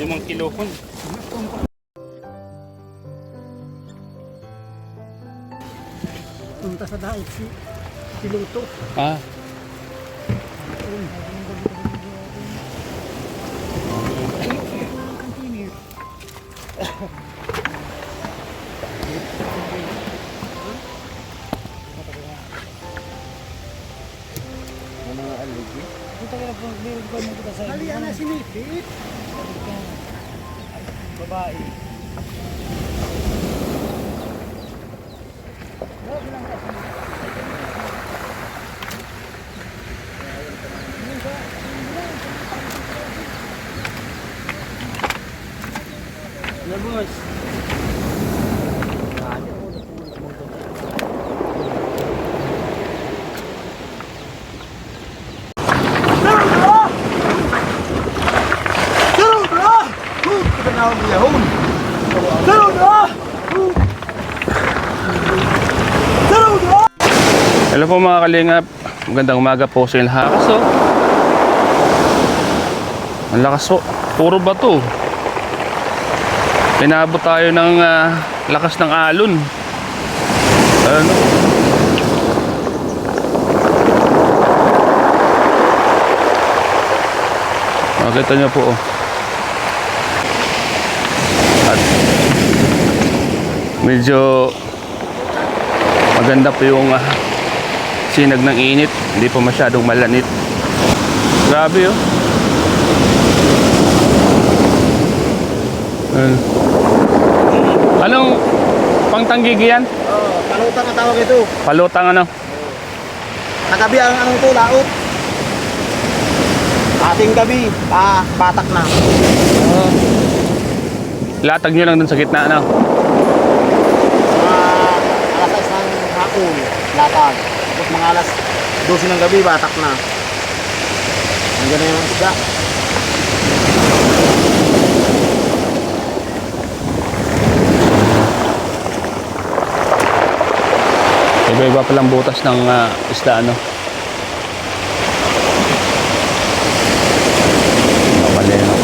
Limang kilo kon. Punta sa daig si Piluto. Ah. Halian na sinipit. Babae. Labos. Hello po mga kalingap. Magandang umaga po sa inyo lahat. So, ang lakas po. Puro bato. Pinabot tayo ng lakas ng alon. Ano? Makita nyo po. At medyo maganda po yung sinag ng init, hindi pa masyadong malanit. Grabe oh. Anong pangtanggigi yan? Palutang ang tawag ito. Palutang ano? Nagabi ang tulaot. Ating gabi, batak na. Latag nyo lang dun sa gitna ano? Mga alas 6 ng hapon, latag. Tapos mga alas 12 ng gabi, batak na. Ang gano'n yung isda. Iba-iba palang butas ng isda ano? Kapaleno.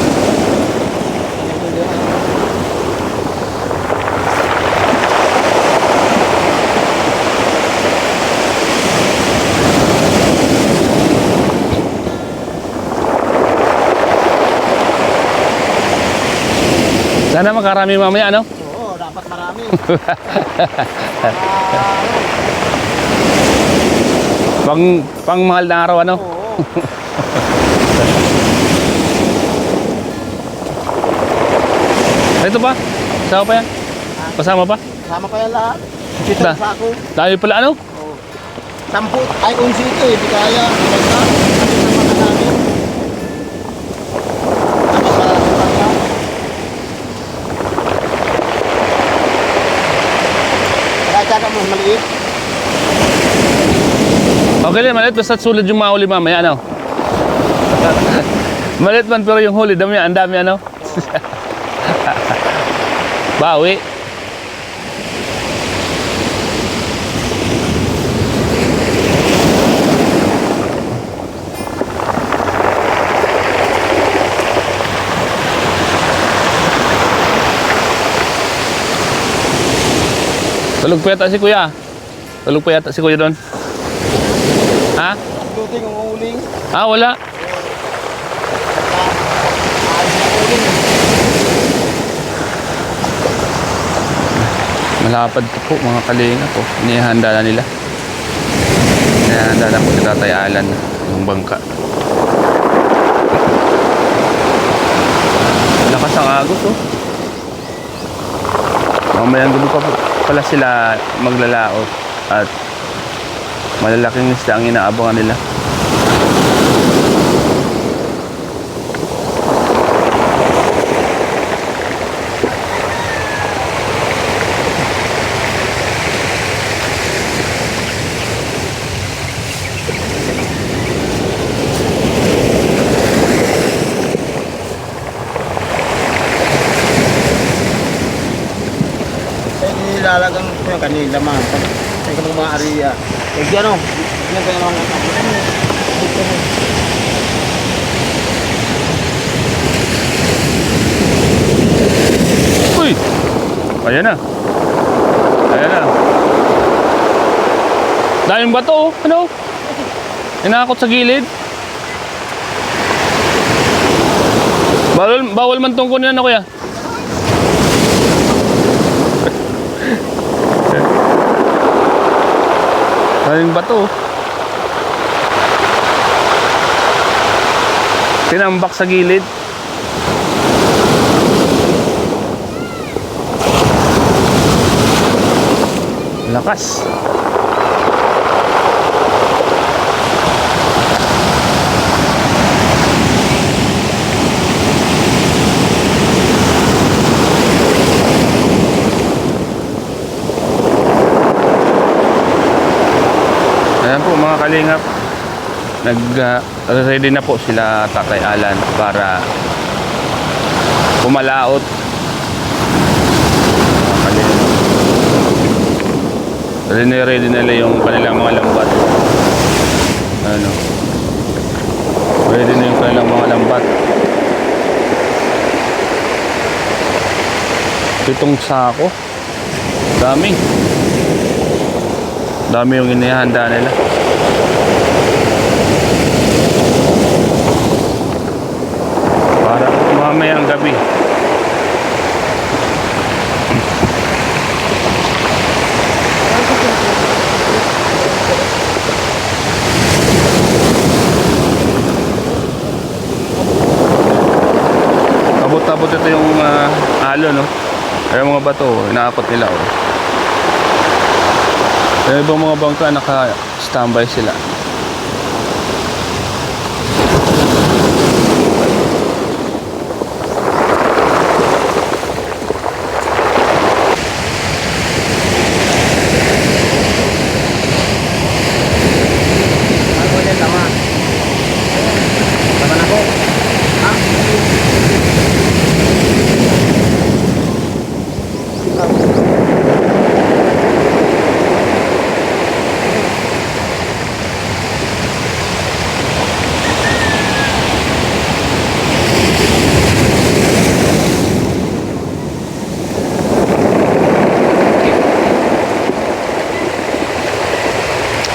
Sana makarami mamaya, ano? Oo, dapat marami. Pang mahal na araw, ano? Oo. Ito pa? Kasama pa yan? Kasama pa? Kasama pa yan lahat. Ito Da. sa ako. Dami pala, ano? Oo. 10 ay 11 ito eh, di kaya. Basta, kasi sa mga namin. Tapos para sa mga. Kaya mo maliit. Okay lang, maliit. Basta sulad yung mahuli mamaya, ano? Maliit man, pero yung huli, dami, ang dami, ano? Bawi. Tulog pa yata si kuya. Tulog pa yata si kuya doon. Ha? Duting ang uling. Ah, wala. Ayos na uling. Malapad po mga kalinga po. Inihanda na nila. Inihanda na po si Tatay Alan yung bangka. Lakas ang agos oh. Mamayang gabi pa po pala sila maglalaot at Malalaking isda ang inaabangan nila. Ilalagang ko yung kanila man. Ay ka mga area. Eh di ano? Yan kayo mga Uy! Ayan na. Ayan na. Daming bato, oh. Ano? Inakot sa gilid. Bawal man tungkol yan, kuya. Daming bato. Tinambak sa gilid. Lakas. Ayan po mga kalingap. Ready na po sila Tatay Alan para pumalaot. Mga kalingap. Ready nila yung kanilang mga lambat. Ano? Ready na yung kanilang mga lambat. 7 sako. Dami. Dami yung inihanda nila. Para mamayang gabi. Abot-abot ito yung alo, no? Kaya mga bato, inaakot nila, oh. Kaya ibang mga bangka naka-standby sila. Ako yan, tama. Tama na ko. Ha?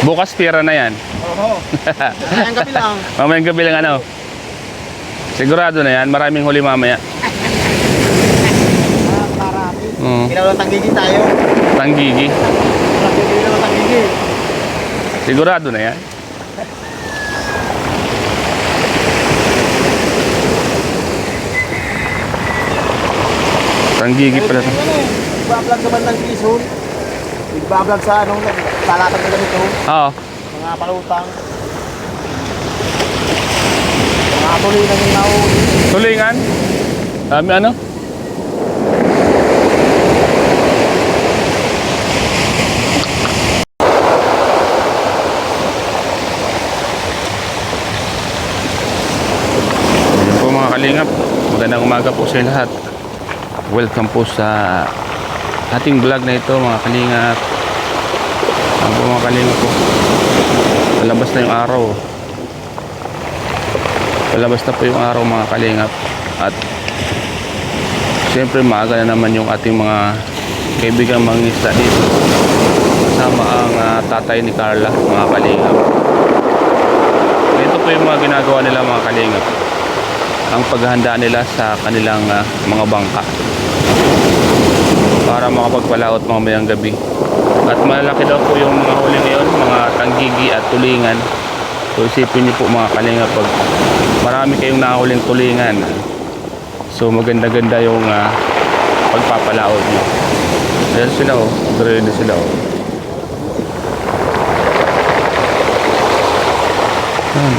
Bukas pira na yan. Oo. Ang gabi lang. Mamayang gabi lang ano. Sigurado na yan. Maraming huli mamaya. Marami. Mm. Lang tanggigi tayo. Tanggigi. Ilaw lang tanggigi. Sigurado na yan. Tanggigi pala ito. Nagbablog naman ng Quezon. Nagbablog sa anong talatag nila nito. Oo. Mga palutang. Mga tuloy na yung nahuli. Tulingan. Dami ano? Ayan po mga kalingap. Magandang umaga po sa lahat. Welcome po sa ating vlog na ito mga kalingap. Ayan po mga kalingap po. Palabas na yung araw. Palabas na po yung araw mga kalingap. At siyempre maaga na naman yung ating mga kaibigang mangingisda dito. Kasama ang tatay ni Carla mga kalingap. Ito po yung mga ginagawa nila mga kalingap. Ang paghahanda nila sa kanilang mga bangka para makapagpalaot mamayang gabi. At malaki daw po yung mga huli ngayon, mga tanggigi at tulingan. So isipin niyo po mga kalingap, pag marami kayong nahuling tulingan, so maganda-ganda yung pagpapalaot niyo. Ayan sila, oh. Ready sila, oh. Ayan.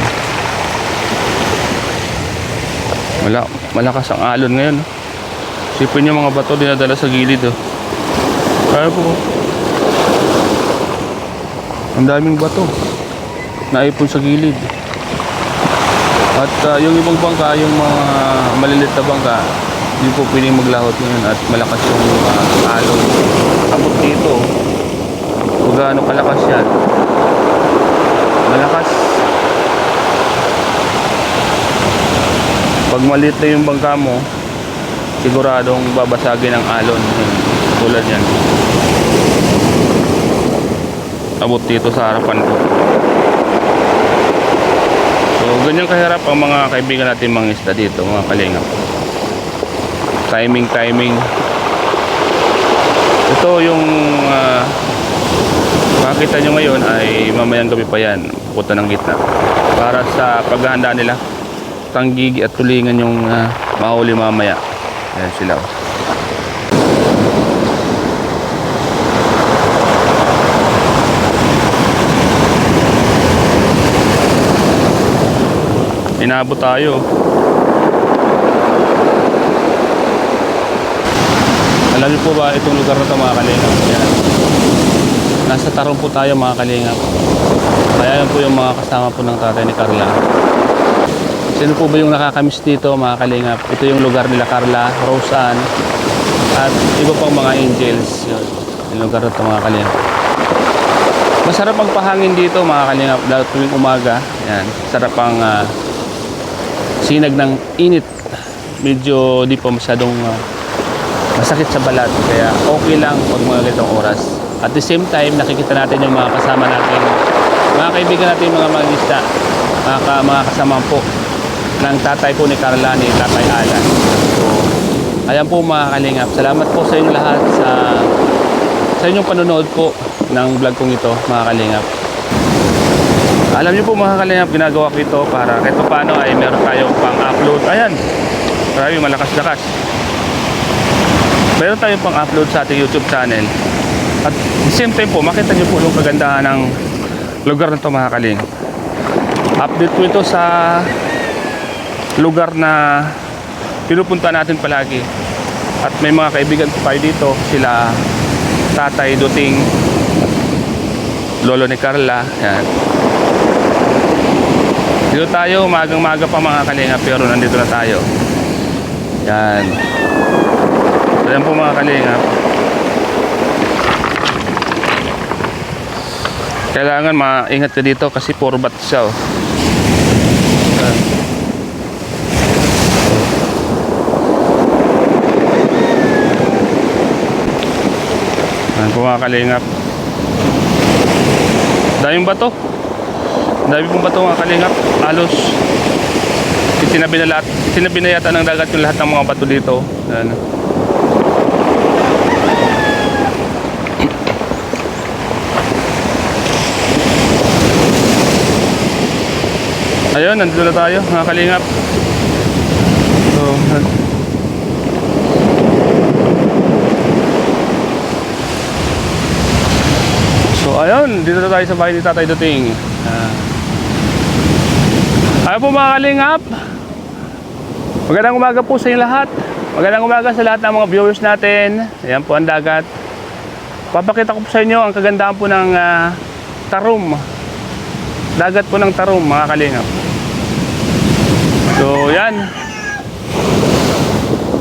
Malakas ang alon ngayon. Sipin yung mga bato dinadala sa gilid. Oh. Kaya po. Ang daming bato. Naipon sa gilid. At yung ibang bangka, yung mga maliliit na bangka, hindi po pwedeng maglahot ngayon at malakas yung alon. Abot dito. Kung gaano kalakas yan. Malakas. Pag maliit na yung bangka mo, siguradong babasagin ang alon. Tulad yan. Abot dito sa harapan ko. So, ganyan kahirap ang mga kaibigan natin mga isda dito, mga kalingap. Timing. Ito yung makikita nyo ngayon ay mamayang gabi pa yan, pupunta ng gitna. Para sa paghahanda nila, tanggigi at tulingan yung mahuli mamaya. Ayan sila. Inabot tayo. Alam niyo po ba itong lugar na ito mga kalingap? Yan. Nasa Tarong po tayo mga kalingap. Kaya yan po yung mga kasama po ng tatay ni Carla. Sino po ba yung nakakamiss dito mga kalingap? Ito yung lugar nila Carla, Roseanne, at iba pang mga angels. Yun. Yung lugar na ito mga kalingap. Masarap ang pahangin dito mga kalingap. Lalo tuwing umaga. Yan. Sarap ang sinag ng init. Medyo di pa masyadong masakit sa balat. Kaya okay lang pag mga ganitong oras. At the same time, nakikita natin yung mga kasama natin, mga kaibigan natin, mga mangisda, mga kasama po ng tatay po ni Carla, ni Tatay Alan. So, ayan po mga kalingap. Salamat po sa inyo lahat sa inyong panonood po ng vlog kong ito mga kalingap. Alam niyo po mga kalingap, ginagawa ko ito para kahit paano ay meron tayong pang-upload. Ayan, marami malakas-lakas. Meron tayong pang-upload sa ating YouTube channel. At the same time po, makita niyo po yung kagandahan ng lugar na ito mga kalingap. Update po ito sa lugar na pinupunta natin palagi. At may mga kaibigan po tayo dito, sila Tatay Duting, Lolo ni Carla. Yan. Dito tayo, magang-maga pa mga kalingap, pero nandito na tayo. Yan. Ayan po mga kalingap. Kailangan maingat ka dito kasi puro bat siya. Oh. Yan. Ayan po mga kalingap. Daming bato. Dami pong bato mga kalingap. Halos itinabi na yata ng dagat yung lahat ng mga bato dito. Ayan. Ayun, nandito na tayo mga kalingap. So ayun, dito na tayo sa bahay ni Tatay Duting. Ayun po mga kalingap. Magandang umaga po sa inyo lahat. Magandang umaga sa lahat ng mga viewers natin. Ayan po ang dagat. Papakita ko po sa inyo ang kagandahan po ng Tarom. Dagat po ng Tarom mga kalingap. So yan.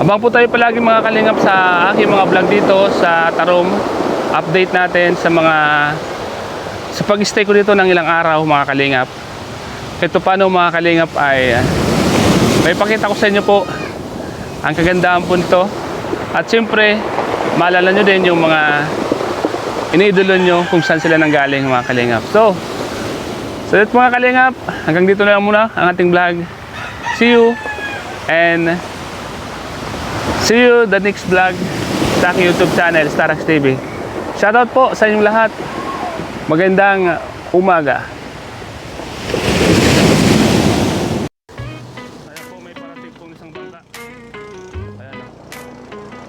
Abang po tayo palagi mga kalingap sa aking mga vlog dito sa Tarom. Update natin sa pag-stay ko dito ng ilang araw mga kalingap. Ito paano mga kalingap ay may pakita ko sa inyo po ang kagandahan po nito. At siyempre maalala nyo din yung mga iniidolo nyo kung saan sila nanggaling mga kalingap. So ito mga kalingap, hanggang dito na lang muna ang ating vlog. See you and see you the next vlog sa aking YouTube channel, Starax TV. Shoutout po sa inyong lahat. Magandang umaga. Ayan po, may parating pong isang bangka. Ayan,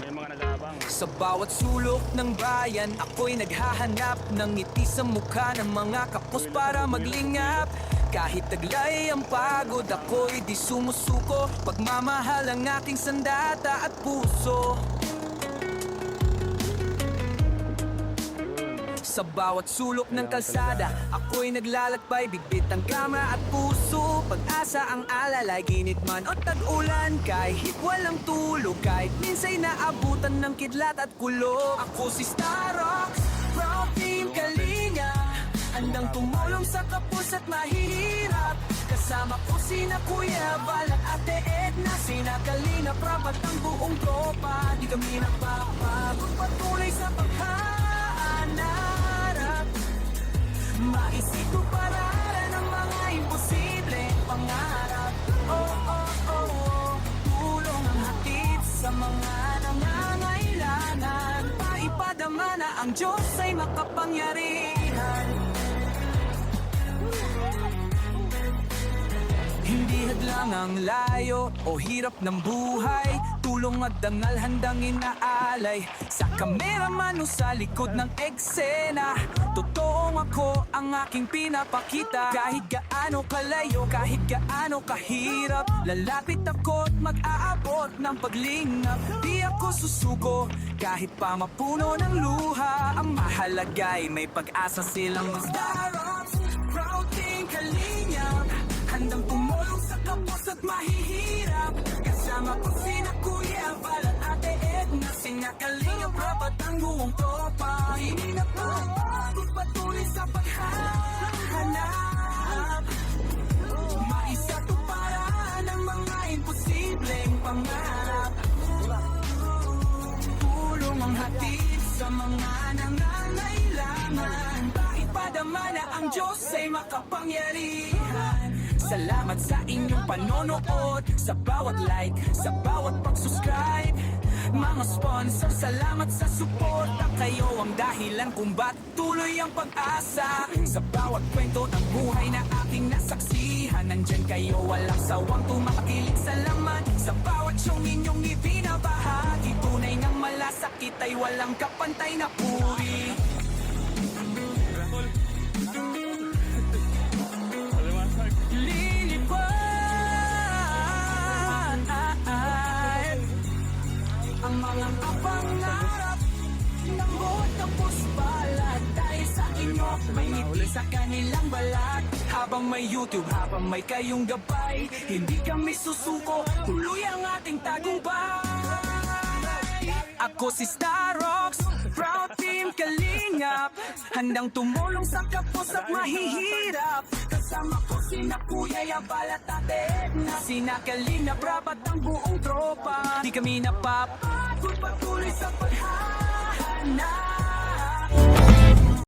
may mga nag-aabang. Sa bawat sulok ng bayan, ako'y naghahanap ng ngiti sa mukha ng mga kapos para maglingap. Kahit taglay ang pagod, ako'y di sumusuko. Pagmamahal ang aking sandata at puso. Sa bawat sulok ng kalsada, ako'y naglalakbay, bigbit ang kamera at puso. Pag-asa ang alalay, ginit man o tag-ulan. Kahit walang tulog, kahit minsa'y naabutan ng kidlat at kulog. Ako si Starox, proud team Kalinga, handang tumulong sa kapos at mahihirap. Kasama ko sina Kuya Val at Ate Edna, sina Kalinga, Prab at ang buong tropa. Di kami nagpapagod, patuloy sa paghahanap. Maisip paralan ng mga imposibleng pangarap. Oh, oh, oh, oh. Tulong ang hatid sa mga nangangailangan. Paipadama na ang Diyos ay makapangyarihan. Hindi hadlang ang layo o hirap ng buhay. Tulong at dangal handang inaalay sa kameraman o sa likod ng eksena. Totoong ako ang aking pinapakita. Kahit gaano kalayo, kahit gaano kahirap, lalapit ako at mag-aabot ng paglingap. Di ako susuko kahit pa mapuno ng luha. Ang mahalaga'y may pag-asa silang Starox, proud team Kalingap, handang tumulong sa kapos at mahihirap. Kasama ko sina Kuya Val at Ate Edna, sina Kalinga, Prab at ang buong tropa. Hindi na papagod, patuloy sa paghahanap. Maisatuparan ang mga imposibleng pangarap. Tulong ang hatid sa mga nangangailangan. Paipadama na ang Diyos ay makapangyarihan. Salamat sa inyong panonood, sa bawat like, sa bawat pag-subscribe. Mga sponsor, salamat sa suporta. Kayo ang dahilan kung ba't tuloy ang pag-asa. Sa bawat kwento ng buhay na aking nasaksihan, nandyan kayo, walang sawang tumakilig sa laman. Sa bawat siyong inyong ibinabahagi, tunay ng malasakit ay walang kapantay na puri. Ang mga kapangarap ng buot ng pusbalat. Dahil sa inyo, may ngiti sa kanilang balat. Habang may YouTube, habang may kayong gabay, hindi kami susuko, tuloy ang ating tagumpay. Ako si Starox, proud team Kalingap, handang tumulong sa kapos at mahihirap. Kasama ko sina Kuya Val at Ate Edna, sina Kalinga, Prab at ang buong tropa. Di kami napapagod, patuloy sa paghahanap.